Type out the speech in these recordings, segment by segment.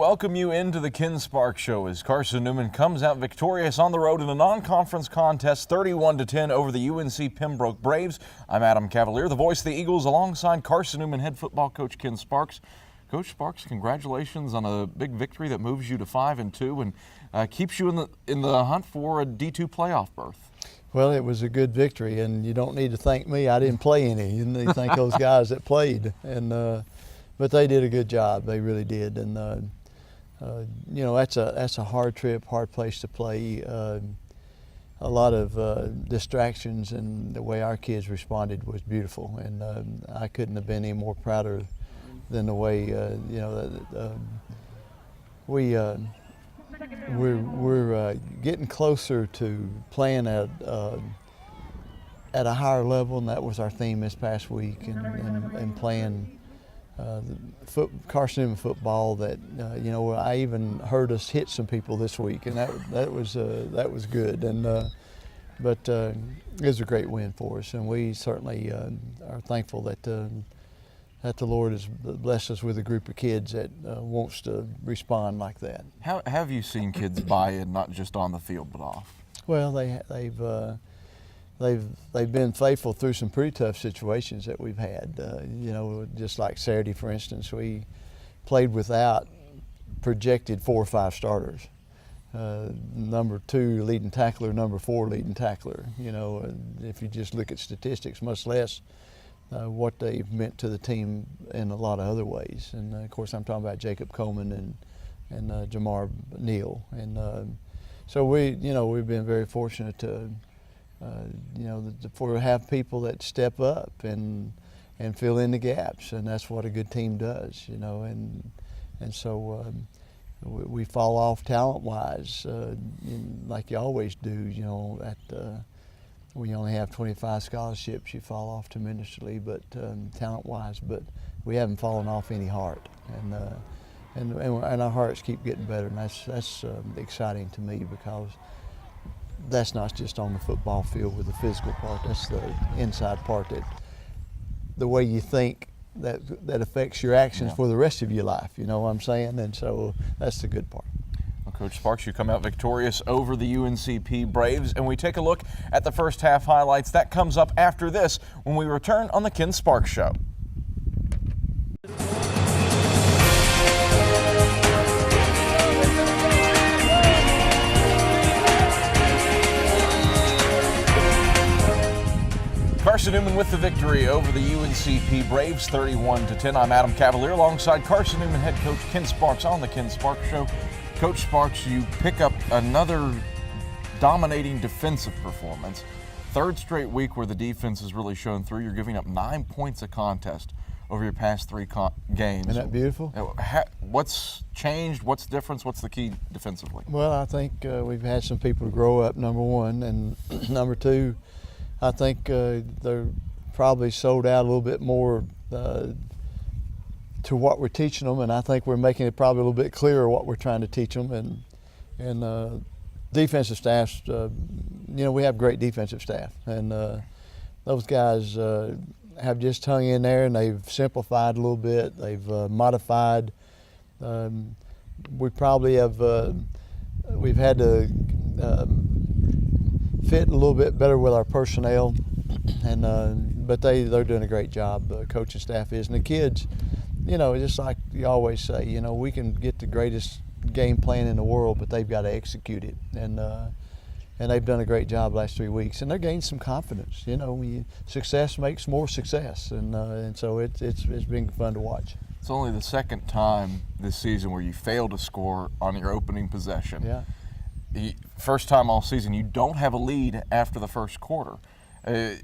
welcome you into the Ken Sparks Show as Carson-Newman comes out victorious on the road in a non-conference contest 31-10 over the UNC Pembroke Braves. I'm Adam Cavalier, the voice of the Eagles, alongside Carson-Newman head football coach Ken Sparks. Coach Sparks, congratulations on a big victory that moves you to 5-2 and keeps you in the hunt for a D2 playoff berth. Well, it was a good victory, and you don't need to thank me. I didn't play any. You need to thank those guys that played, but they did a good job. They really did, and you know, that's a hard trip, hard place to play. A lot of distractions, and the way our kids responded was beautiful, and I couldn't have been any more prouder than the way you know we're getting closer to playing at a higher level, and that was our theme this past week, and playing Carson-Newman football that you know, I even heard us hit some people this week, and that was good, and but it was a great win for us, and we certainly are thankful that the Lord has blessed us with a group of kids that wants to respond like that. How have you seen kids buy in, not just on the field but off? Well, they've been faithful through some pretty tough situations that we've had. You know, just like Saturday, for instance, we played without projected 4 or 5 starters. Number 2 leading tackler, number 4 leading tackler. You know, if you just look at statistics, much less what they've meant to the team in a lot of other ways. And of course, I'm talking about Jacob Coleman and Jamar Neal. And so we've been very fortunate to, you know, to have people that step up and fill in the gaps, and that's what a good team does, you know. And so we fall off talent-wise, like you always do, you know. When you only have 25 scholarships, you fall off tremendously, but talent-wise. But we haven't fallen off any heart, and our hearts keep getting better, and that's exciting to me, because that's not just on the football field with the physical part. That's the inside part, that the way you think that affects your actions for the rest of your life. You know what I'm saying? And so that's the good part. Coach Sparks, you come out victorious over the UNCP Braves, and we take a look at the first half highlights. That comes up after this when we return on the Ken Sparks Show. Carson-Newman with the victory over the UNCP Braves, 31-10. I'm Adam Cavalier alongside Carson-Newman head coach Ken Sparks on the Ken Sparks Show. Coach Sparks, you pick up another dominating defensive performance. Third straight week where the defense has really shown through. You're giving up 9 points a contest over your past 3 games. Isn't that beautiful? What's changed? What's the difference? What's the key defensively? Well, I think we've had some people grow up, number 1, and number 2, I think they're probably sold out a little bit more to what we're teaching them, and I think we're making it probably a little bit clearer what we're trying to teach them. And defensive staffs, you know, we have great defensive staff, and those guys have just hung in there, and they've simplified a little bit. They've modified. We probably have we've had to fit a little bit better with our personnel, and but they're doing a great job. Coaching staff is, and the kids. You know, just like you always say, you know, we can get the greatest game plan in the world, but they've got to execute it. And they've done a great job the last 3 weeks, and they're gaining some confidence. You know, success makes more success, and so it's been fun to watch. It's only the second time this season where you fail to score on your opening possession. Yeah. The first time all season you don't have a lead after the first quarter. I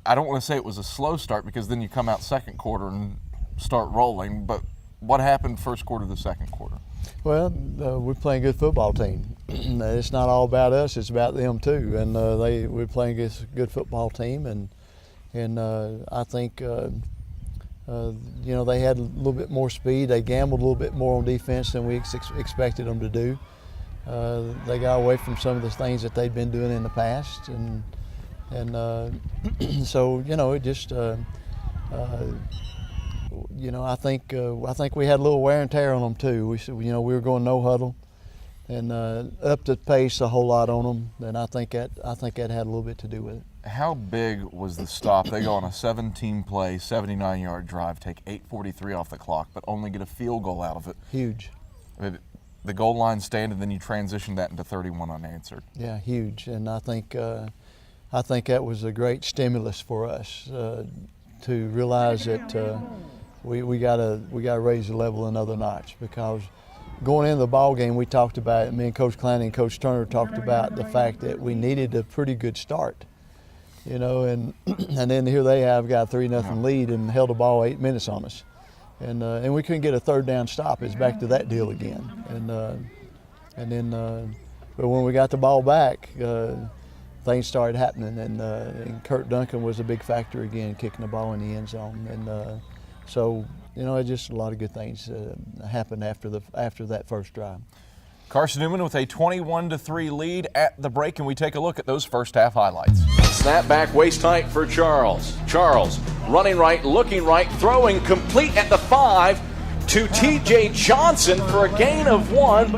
don't want to say it was a slow start, because then you come out second quarter and start rolling, but what happened first quarter to second quarter? Well, we're playing a good football team. It's not all about us, it's about them too, and we're playing a good football team, and I think you know, they had a little bit more speed. They gambled a little bit more on defense than we expected them to do. They got away from some of the things that they'd been doing in the past, and so, you know, it just I think we had a little wear and tear on them too. We were going no huddle, and upped the pace a whole lot on them, and I think that had a little bit to do with it. How big was the stop? They go on a 17-play, 79-yard drive, take 8:43 off the clock, but only get a field goal out of it. Huge. The goal line stand, and then you transition that into 31 unanswered. Yeah, huge. And I think that was a great stimulus for us to realize that we gotta raise the level another notch, because going into the ball game, we talked about it. Me and Coach Clancy and Coach Turner talked about the fact that we needed a pretty good start. And then here they have got a 3-0 lead and held the ball 8 minutes on us, and we couldn't get a third down stop. It's back to that deal again, but when we got the ball back, things started happening, and Kurt Duncan was a big factor again, kicking the ball in the end zone, and so just a lot of good things happened after that first drive. Carson-Newman with a 21-3 lead at the break, and we take a look at those first half highlights. Snap back, waist tight for Charles. Charles running right, looking right, throwing complete at the 5 to T.J. Johnson for a gain of 1.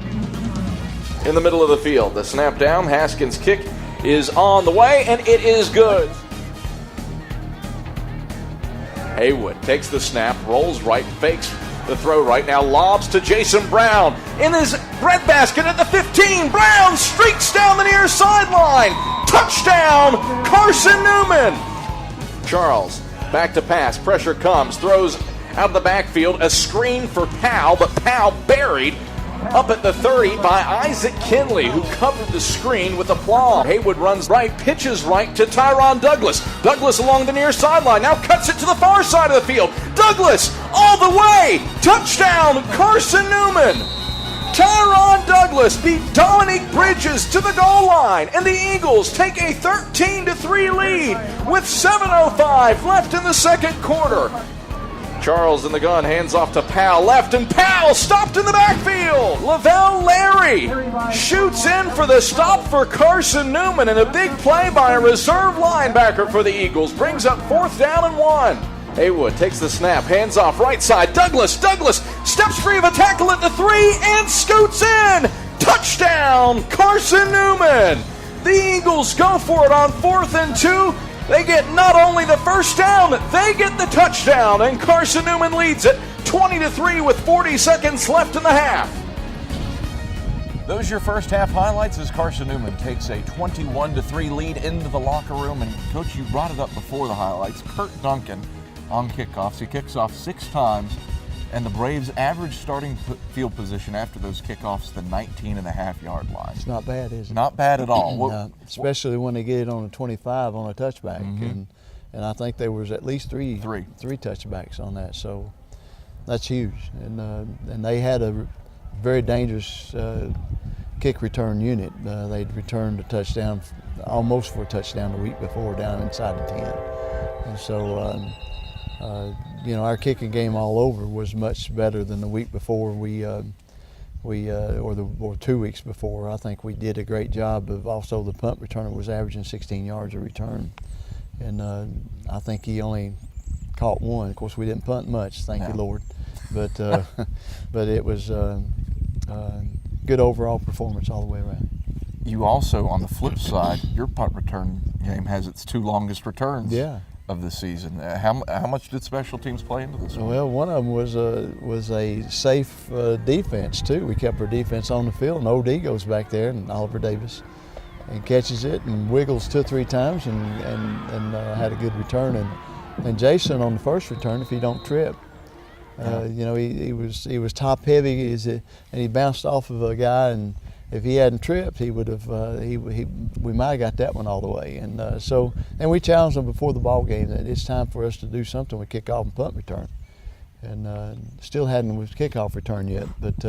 In the middle of the field, the snap down, Haskins' kick is on the way, and it is good. Haywood takes the snap, rolls right, fakes the throw right, now lobs to Jason Brown. In his breadbasket at the 15, Brown streaks down the near sideline. Touchdown, Carson-Newman. Charles, back to pass, pressure comes, throws out of the backfield, a screen for Powell, but Powell buried up at the 30 by Isaac Kinley, who covered the screen with aplomb. Haywood runs right, pitches right to Tyron Douglas. Douglas along the near sideline, now cuts it to the far side of the field. Douglas all the way, touchdown, Carson-Newman. Tyron Douglas beat Dominique Bridges to the goal line, and the Eagles take a 13-3 lead with 7:05 left in the second quarter. Charles in the gun, hands off to Powell, left, and Powell stopped in the backfield. Lavelle Larry shoots in for the stop for Carson-Newman, and a big play by a reserve linebacker for the Eagles brings up 4th down and 1. Haywood takes the snap, hands off right side. Douglas steps free of a tackle at the 3 and scoots in. Touchdown, Carson-Newman. The Eagles go for it on 4th and 2. They get not only the first down, they get the touchdown, and Carson-Newman leads it 20-3 with 40 seconds left in the half. Those are your first half highlights as Carson-Newman takes a 21-3 lead into the locker room. And Coach, you brought it up before the highlights. Kurt Duncan on kickoffs. He kicks off 6 times, and the Braves' average starting field position after those kickoffs, the 19.5-yard line. It's not bad, is it? Not bad at all. No, especially when they get it on a 25 on a touchback, and I think there was at least three touchbacks on that. So that's huge, and they had a very dangerous kick return unit. They'd returned a touchdown, almost for a touchdown the week before, down inside the 10, and so. Our kicking game all over was much better than the week before. Or 2 weeks before. I think we did a great job of also the punt returner was averaging 16 yards a return, and I think he only caught 1. Of course, we didn't punt much, thank you Lord, but it was good overall performance all the way around. You also, on the flip side, your punt return game has its 2 longest returns. Yeah. Of the season. How much did special teams play into this one? Well, one of them was a safe defense too. We kept our defense on the field, and OD goes back there, and Oliver Davis, and catches it and wiggles 2 or 3 times, and had a good return. And Jason on the first return, if he don't trip, he was top heavy, and he bounced off of a guy, and if he hadn't tripped, he would have. We might have got that one all the way. And we challenged them before the ball game that it's time for us to do something with kickoff and punt return. And still hadn't with kickoff return yet. But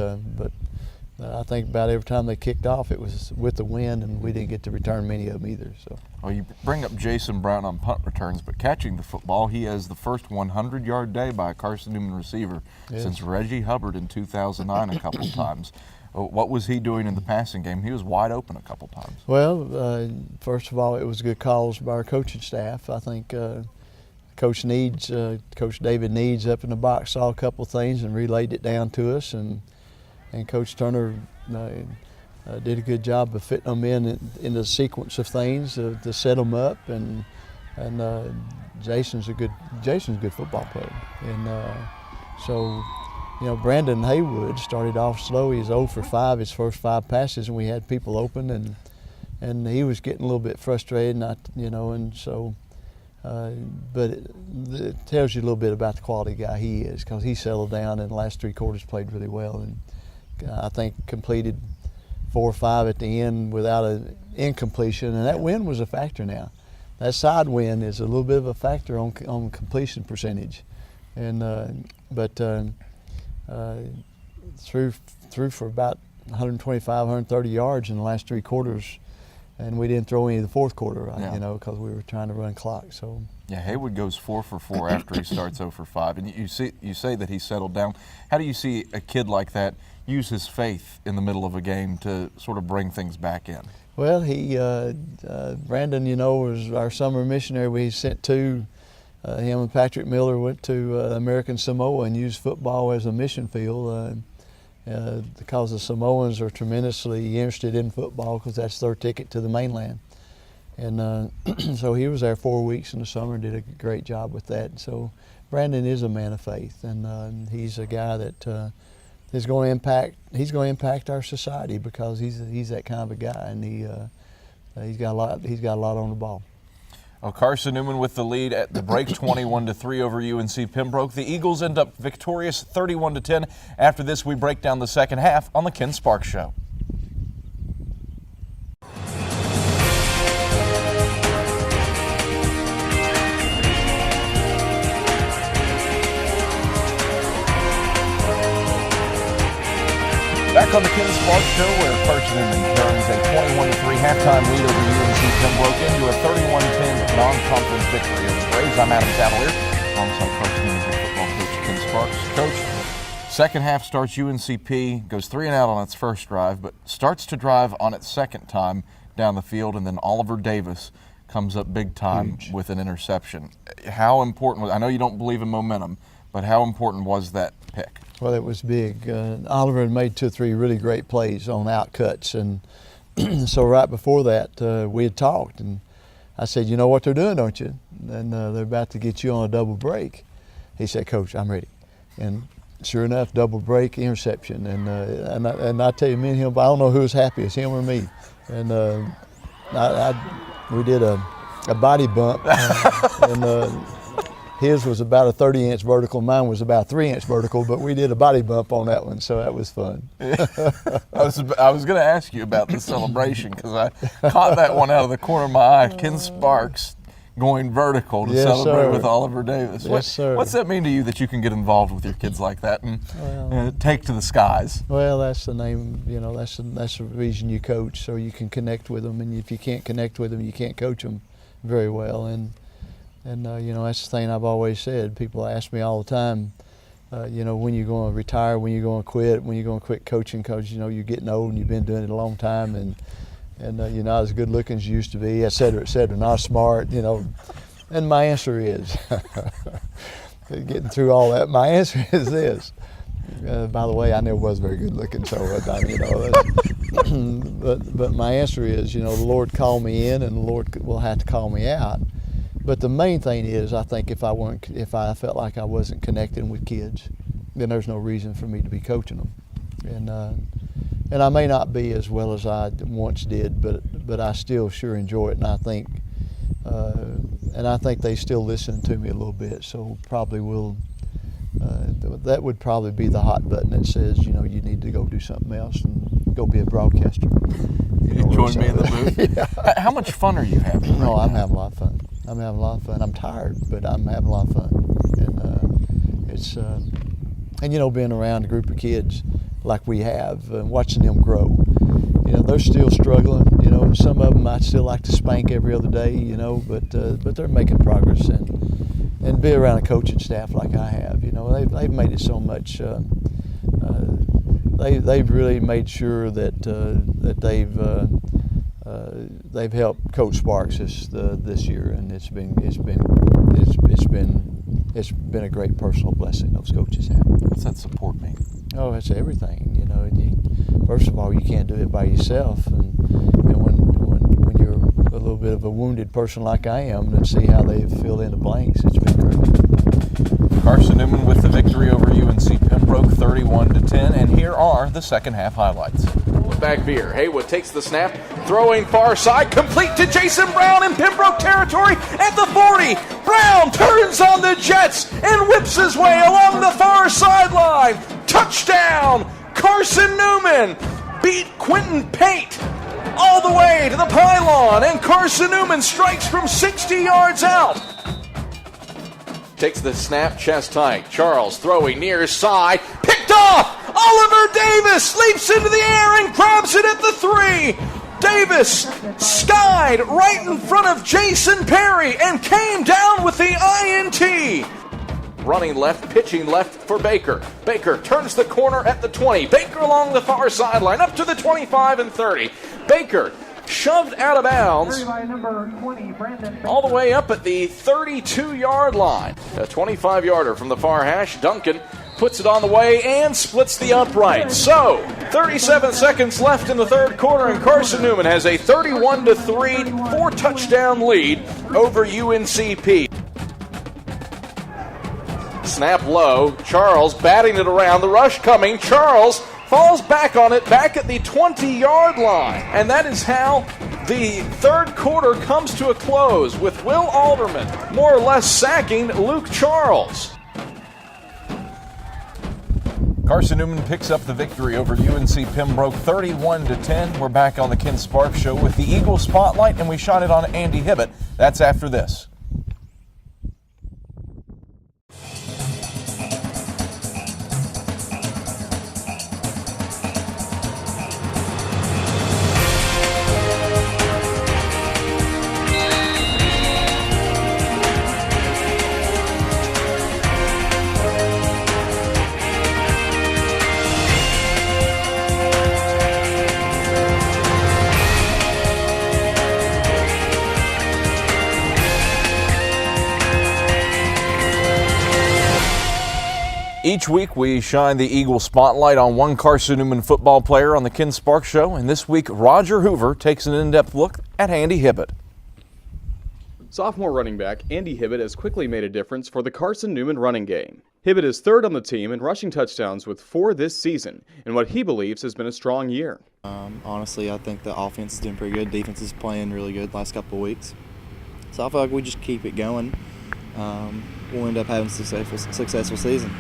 I think about every time they kicked off, it was with the wind, and we didn't get to return many of them either. So. Well, you bring up Jason Brown on punt returns, but catching the football, he has the first 100-yard day by a Carson-Newman receiver since Reggie Hubbard in 2009 a couple times. What was he doing in the passing game? He was wide open a couple times. Well, first of all, it was good calls by our coaching staff. I think Coach David Needs up in the box saw a couple things and relayed it down to us, and Coach Turner did a good job of fitting them in the sequence of things to set them up, and Jason's a good football player, and so Brandon Haywood started off slow. He was 0 for 5 his first 5 passes, and we had people open, and he was getting a little bit frustrated, and so. But it tells you a little bit about the quality guy he is, because he settled down in the last 3 quarters, played really well, and I think completed 4 or 5 at the end without an incompletion, and that win was a factor now. That side win is a little bit of a factor on completion percentage, and threw for about 125, 130 yards in the last 3 quarters. And we didn't throw any of the fourth quarter, because we were trying to run clock. So yeah, Haywood goes 4 for 4 after he starts 0 for 5. And you say that he settled down. How do you see a kid like that use his faith in the middle of a game to sort of bring things back in? Well, Brandon, was our summer missionary. We sent 2. Him and Patrick Miller went to American Samoa and used football as a mission field. Because the Samoans are tremendously interested in football, because that's their ticket to the mainland. And so he was there 4 weeks in the summer and did a great job with that. So Brandon is a man of faith, and he's a guy that is going to impact. He's going to impact our society, because he's that kind of a guy, and he's got a lot on the ball. Well, Carson-Newman with the lead at the break, 21-3 over UNC Pembroke. The Eagles end up victorious, 31-10. After this, we break down the second half on the Ken Sparks Show. Back on the Ken Sparks Show, where Carson-Newman turns a 21-3 halftime lead over UNC Pembroke into a 31-10 non-conference victory over the Braves. I'm Adam Cavalier, alongside Carson-Newman head football coach Ken Sparks. Coach, second half starts UNCP, goes 3 and out on its first drive, but starts to drive on its second time down the field, and then Oliver Davis comes up big time with an interception. How important was, I know you don't believe in momentum, but how important was that pick? Well, it was big. Oliver had made 2 or 3 really great plays on outcuts, and so right before that, we had talked, and I said, "You know what they're doing, don't you? And they're about to get you on a double break." He said, "Coach, I'm ready." And sure enough, double break, interception, and I tell you, me and him, I don't know who was happiest, him or me. And we did a body bump, and his was about a 30-inch vertical, mine was about a 3-inch vertical, but we did a body bump on that one, so that was fun. I was going to ask you about the celebration, because I caught that one out of the corner of my eye. Ken Sparks going vertical to celebrate with Oliver Davis. Yes, sir. What's that mean to you, that you can get involved with your kids like that and take to the skies? Well, that's the name, that's the reason you coach, so you can connect with them, and if you can't connect with them, you can't coach them very well. And that's the thing I've always said. People ask me all the time, when you're going to retire, when you're going to quit, when you're going to quit coaching, because you're getting old and you've been doing it a long time, and you're not as good looking as you used to be, et cetera, not smart, And my answer is, getting through all that, my answer is this. By the way, I never was very good looking, so but my answer is, the Lord called me in, and the Lord will have to call me out. But the main thing is, I think if I felt like I wasn't connecting with kids, then there's no reason for me to be coaching them. And I may not be as well as I once did, but I still sure enjoy it, and I think they still listen to me a little bit. So probably that would probably be the hot button that says, you need to go do something else and go be a broadcaster. Join me in the booth. Yeah. How much fun are you having? No, I'm having a lot of fun. I'm tired, but I'm having a lot of fun. And being around a group of kids like we have, and watching them grow. They're still struggling. And some of them I still like to spank every other day. But they're making progress, and be around a coaching staff like I have. They've made it so much. They've really made sure that they've they've helped Coach Sparks this year, and it's been a great personal blessing those coaches have. What's that support mean? Oh, it's everything. You know, first of all, you can't do it by yourself, and when you're a little bit of a wounded person like I am, to see how they fill in the blanks, it's been great. Carson-Newman with the victory over UNC Pembroke, 31-10, and here are the second half highlights. Back veer. Haywood takes the snap, throwing far side, complete to Jason Brown in Pembroke territory at the 40. Brown turns on the Jets and whips his way along the far sideline. Touchdown! Carson-Newman beat Quentin Pate all the way to the pylon, and Carson-Newman strikes from 60 yards out. Takes the snap, chest tight. Charles throwing near side, picked off. Oliver Davis leaps into the air and grabs it at the 3. Davis skied right in front of Jason Perry and came down with the INT. Running left, pitching left for Baker. Baker turns the corner at the 20. Baker along the far sideline up to the 25 and 30. Baker shoved out of bounds all the way up at the 32-yard line. A 25-yarder from the far hash. Duncan puts it on the way and splits the upright. So, 37 seconds left in the third quarter, and Carson-Newman has a 31-3, 4-touchdown lead over UNCP. Snap low. Charles batting it around. The rush coming. Charles falls back on it, back at the 20-yard line. And that is how the third quarter comes to a close, with Will Alderman more or less sacking Luke Charles. Carson-Newman picks up the victory over UNC Pembroke, 31-10. We're back on the Ken Sparks Show with the Eagle Spotlight, and we shot it on Andy Hibbett. That's after this. Each week we shine the Eagle Spotlight on one Carson-Newman football player on the Ken Sparks Show, and this week Roger Hoover takes an in-depth look at Andy Hibbett. Sophomore running back Andy Hibbett has quickly made a difference for the Carson-Newman running game. Hibbett is third on the team in rushing touchdowns with 4 this season, in what he believes has been a strong year. Honestly, I think the offense is doing pretty good. Defense is playing really good the last couple of weeks. So I feel like we just keep it going. We'll end up having a successful season.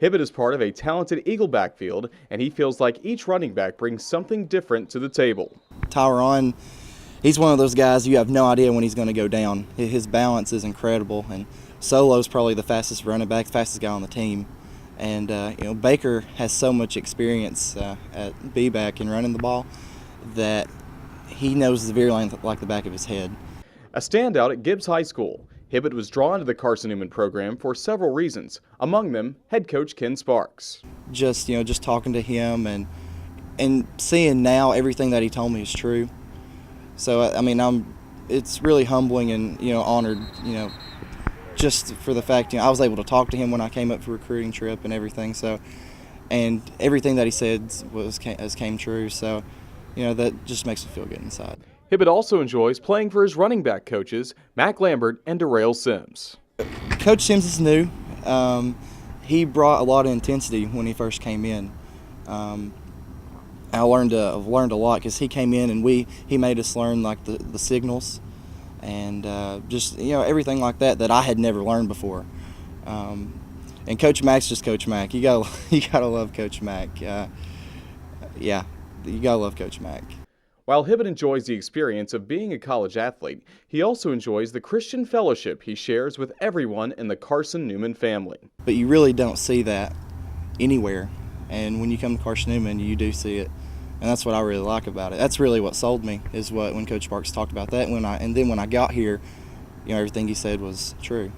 Hibbett is part of a talented Eagle backfield, and he feels like each running back brings something different to the table. Tyron, he's one of those guys you have no idea when he's going to go down. His balance is incredible, and Solo's probably the fastest running back, fastest guy on the team. And Baker has so much experience at B-back and running the ball that he knows the veer line like the back of his head. A standout at Gibbs High School, Hibbett was drawn to the Carson-Newman program for several reasons, among them head coach Ken Sparks. Just talking to him and seeing now everything that he told me is true. So it's really humbling and honored, just for the fact I was able to talk to him when I came up for recruiting trip and everything. So, and everything that he said came true. So, that just makes me feel good inside. Hibbett also enjoys playing for his running back coaches, Mac Lambert and Darrell Sims. Coach Sims is new. He brought a lot of intensity when he first came in. I've learned a lot because he came in and he made us learn like the signals and just everything like that I had never learned before. And Coach Mac's just Coach Mac. You gotta love Coach Mac. You gotta love Coach Mac. While Hibbett enjoys the experience of being a college athlete, he also enjoys the Christian fellowship he shares with everyone in the Carson-Newman family. But you really don't see that anywhere, and when you come to Carson-Newman, you do see it, and that's what I really like about it. That's really what sold me, is when Coach Sparks talked about that, and then when I got here, everything he said was true.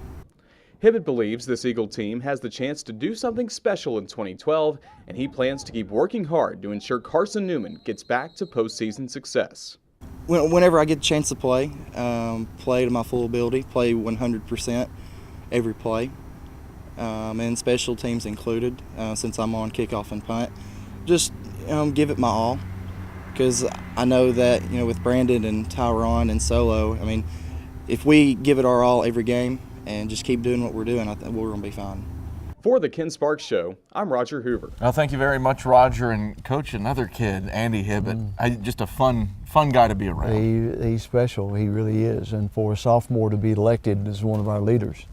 Hibbett believes this Eagle team has the chance to do something special in 2012, and he plans to keep working hard to ensure Carson-Newman gets back to postseason success. whenever I get the chance to play to my full ability, play 100% every play, and special teams included, since I'm on kickoff and punt. Just give it my all, because I know that with Brandon and Tyron and Solo, I mean, if we give it our all every game and just keep doing what we're doing, I think we're going to be fine. For the Ken Sparks Show, I'm Roger Hoover. Well, thank you very much, Roger. And Coach, another kid, Andy Hibbett, just a fun guy to be around. He's special. He really is. And for a sophomore to be elected as one of our leaders,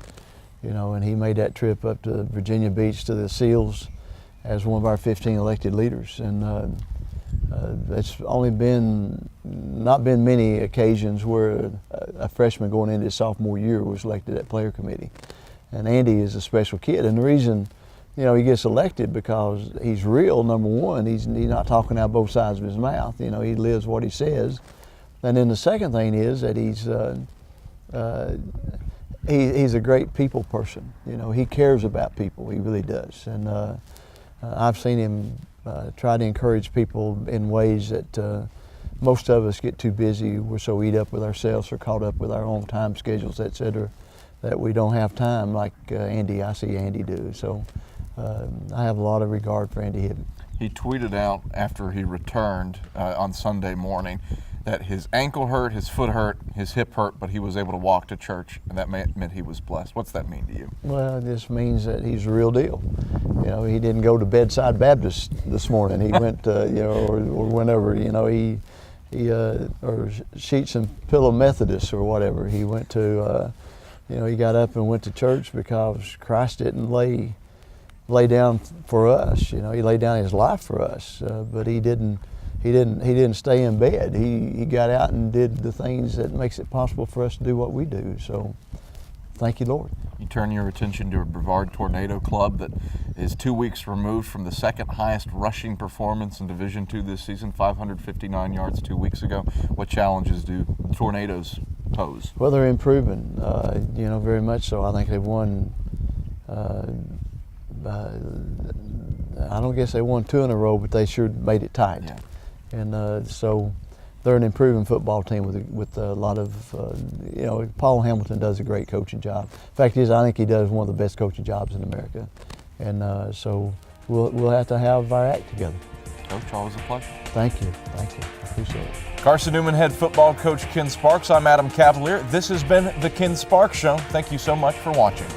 and he made that trip up to Virginia Beach to the SEALs as one of our 15 elected leaders. And it's only not been many occasions where a freshman going into his sophomore year was elected at player committee. And Andy is a special kid, and the reason, he gets elected because he's real. Number one, he's not talking out both sides of his mouth. He lives what he says. And then the second thing is that he's a great people person. He cares about people. He really does. And I've seen him try to encourage people in ways that most of us get too busy. We're so eat up with ourselves or caught up with our own time schedules, et cetera, that we don't have time like I see Andy do. So I have a lot of regard for Andy Hibbett. He tweeted out after he returned on Sunday morning that his ankle hurt, his foot hurt, his hip hurt, but he was able to walk to church, and that meant he was blessed. What's that mean to you? Well, this means that he's the real deal. He didn't go to Bedside Baptist this morning. He went, or whenever, or Sheets and Pillow Methodist or whatever. He went to, he got up and went to church because Christ didn't lay down for us. He laid down his life for us, but he didn't stay in bed. He got out and did the things that makes it possible for us to do what we do. So thank you, Lord. You turn your attention to a Brevard Tornado Club that is 2 weeks removed from the second highest rushing performance in Division II this season, 559 yards 2 weeks ago. What challenges do Tornadoes pose? Well, they're improving, very much so. I think they've won, I don't guess they won 2 in a row, but they sure made it tight. Yeah. And so they're an improving football team with a lot of, Paul Hamilton does a great coaching job. Fact is, I think he does one of the best coaching jobs in America. And so we'll have to have our act together. Coach, always a pleasure. Thank you. I appreciate it. Carson-Newman head football coach Ken Sparks. I'm Adam Cavalier. This has been the Ken Sparks Show. Thank you so much for watching.